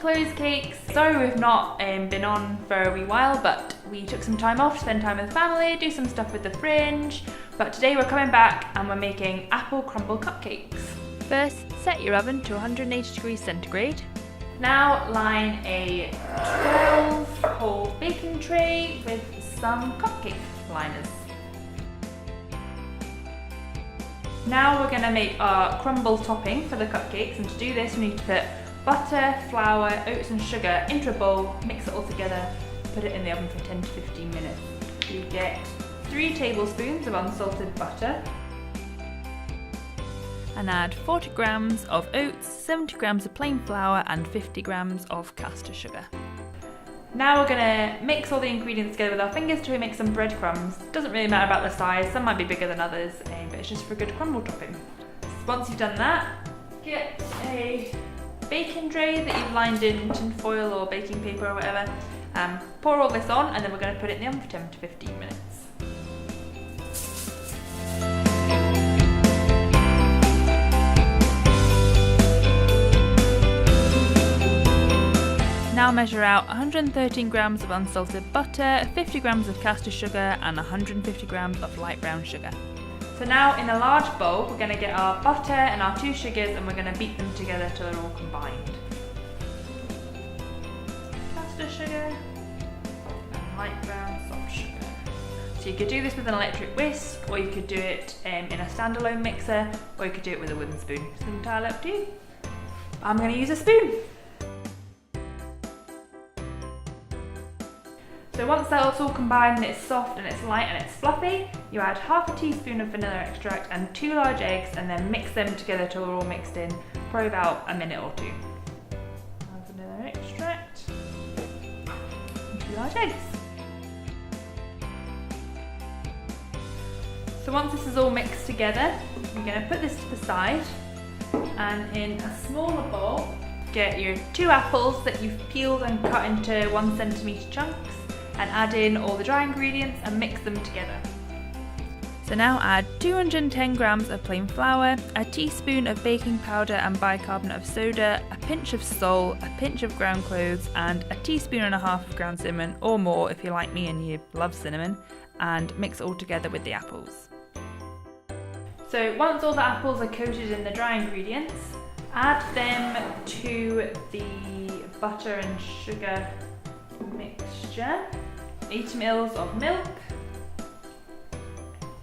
close cakes. Sorry we've not been on for a wee while, but we took some time off to spend time with family, do some stuff with the fringe. But today we're coming back and we're making apple crumble cupcakes. First, set your oven to 180 degrees centigrade. Now line a 12-hole baking tray with some cupcake liners. Now we're going to make our crumble topping for the cupcakes, and to do this we need to put butter, flour, oats and sugar into a bowl, mix it all together, put it in the oven for 10 to 15 minutes. You get 3 tablespoons of unsalted butter and add 40 grams of oats, 70 grams of plain flour and 50 grams of caster sugar. Now we're going to mix all the ingredients together with our fingers till we make some breadcrumbs. Doesn't really matter about the size, some might be bigger than others, but it's just for a good crumble topping. Once you've done that, get a baking tray that you've lined in tin foil or baking paper or whatever. Pour all this on and then we're going to put it in the oven for 10 to 15 minutes. Now measure out 113 grams of unsalted butter, 50 grams of caster sugar and 150 grams of light brown sugar. So now in a large bowl we're going to get our butter and our 2 sugars and we're going to beat them together till they're all combined. Caster sugar and light brown soft sugar. So you could do this with an electric whisk, or you could do it in a standalone mixer, or you could do it with a wooden spoon. It's entirely up to you. I'm going to use a spoon. So once that's all combined and it's soft and it's light and it's fluffy, you add half a teaspoon of vanilla extract and 2 large eggs and then mix them together till they're all mixed in, probably about a minute or 2. Vanilla extract and 2 large eggs. So once this is all mixed together, you're going to put this to the side, and in a smaller bowl, get your 2 apples that you've peeled and cut into 1 centimetre chunks, and add in all the dry ingredients and mix them together. So now add 210 grams of plain flour, a teaspoon of baking powder and bicarbonate of soda, a pinch of salt, a pinch of ground cloves and a teaspoon and a half of ground cinnamon, or more if you're like me and you love cinnamon, and mix it all together with the apples. So once all the apples are coated in the dry ingredients, add them to the butter and sugar mixture, 8 ml of milk,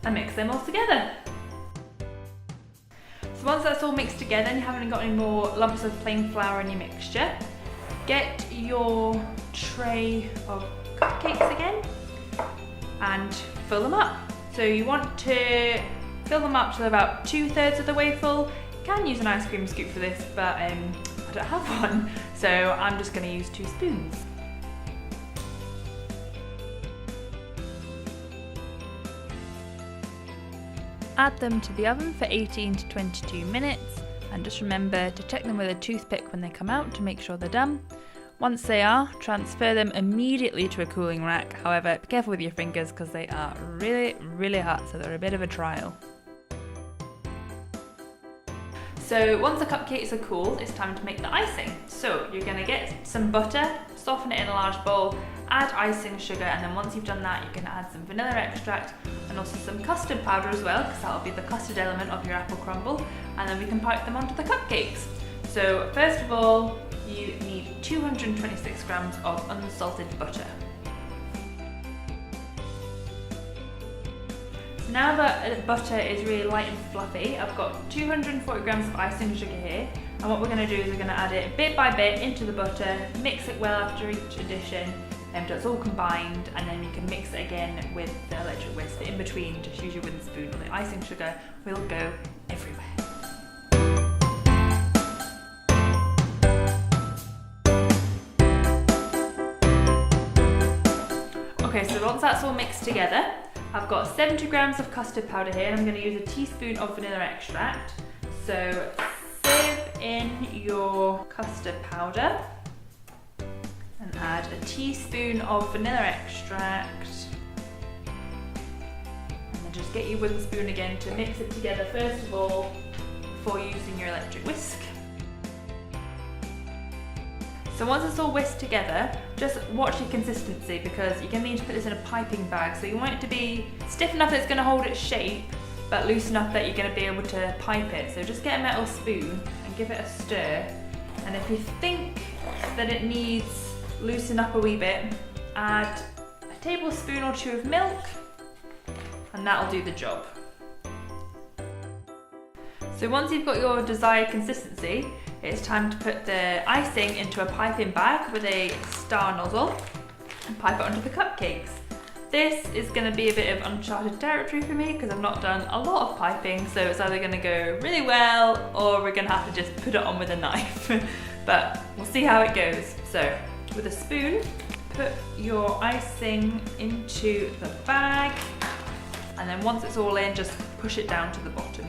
and mix them all together. So once that's all mixed together and you haven't got any more lumps of plain flour in your mixture, get your tray of cupcakes again and fill them up. So you want to fill them up to about 2/3 of the way full. You can use an ice cream scoop for this, but I don't have one, so I'm just going to use 2 spoons. Add them to the oven for 18 to 22 minutes, and just remember to check them with a toothpick when they come out to make sure they're done. Once they are, transfer them immediately to a cooling rack. However, be careful with your fingers because they are really hot, so they're a bit of a trial. So once the cupcakes are cooled, it's time to make the icing. So you're going to get some butter, soften it in a large bowl, add icing sugar, and then once you've done that you can add some vanilla extract and also some custard powder as well, because that'll be the custard element of your apple crumble, and then we can pipe them onto the cupcakes. So first of all, you need 226 grams of unsalted butter. So now that butter is really light and fluffy, I've got 240 grams of icing sugar here, and what we're going to do is we're going to add it bit by bit into the butter, mix it well after each addition until it's all combined, and then you can mix it again with the electric whisk. In between, just use your wooden spoon, or the icing sugar will go everywhere. Okay, so once that's all mixed together, I've got 70 grams of custard powder here, and I'm going to use a teaspoon of vanilla extract. So sieve in your custard powder and add a teaspoon of vanilla extract, and then just get your wooden spoon again to mix it together first of all before using your electric whisk. So once it's all whisked together, just watch your consistency because you're going to need to put this in a piping bag. So you want it to be stiff enough that it's going to hold its shape, but loose enough that you're going to be able to pipe it. So just get a metal spoon and give it a stir. And if you think that it needs loosen up a wee bit, add a tablespoon or 2 of milk, and that'll do the job. So once you've got your desired consistency, it's time to put the icing into a piping bag with a star nozzle and pipe it onto the cupcakes. This is going to be a bit of uncharted territory for me because I've not done a lot of piping, so it's either going to go really well or we're going to have to just put it on with a knife. But we'll see how it goes. So with a spoon, put your icing into the bag, and then once it's all in, just push it down to the bottom.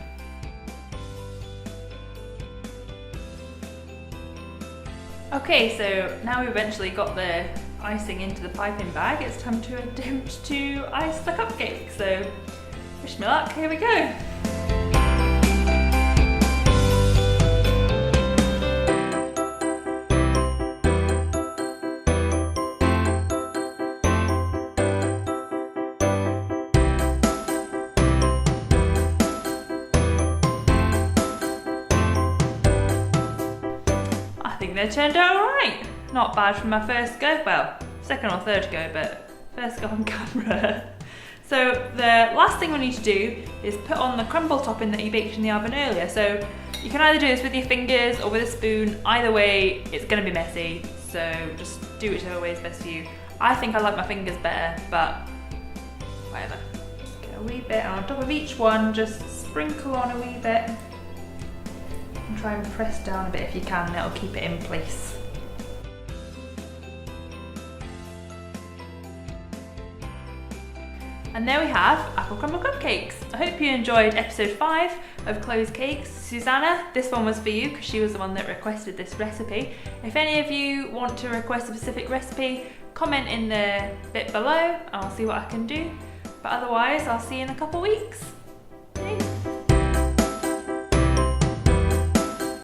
Okay, so now we've eventually got the icing into the piping bag, it's time to attempt to ice the cupcake. So wish me luck, here we go. I think they turned out alright. Not bad from my first go. Well, second or third go, but first go on camera. So the last thing we need to do is put on the crumble topping that you baked in the oven earlier. So you can either do this with your fingers or with a spoon. Either way, it's going to be messy. So just do whichever way is best for you. I think I like my fingers better, but whatever. Get a wee bit, and on top of each one, just sprinkle on a wee bit. And try and press down a bit if you can, that'll keep it in place. And there we have Apple Crumble Cupcakes. I hope you enjoyed episode 5 of Chloe's Cakes. Susanna, this one was for you because she was the one that requested this recipe. If any of you want to request a specific recipe, comment in the bit below and I'll see what I can do. But otherwise, I'll see you in a couple weeks.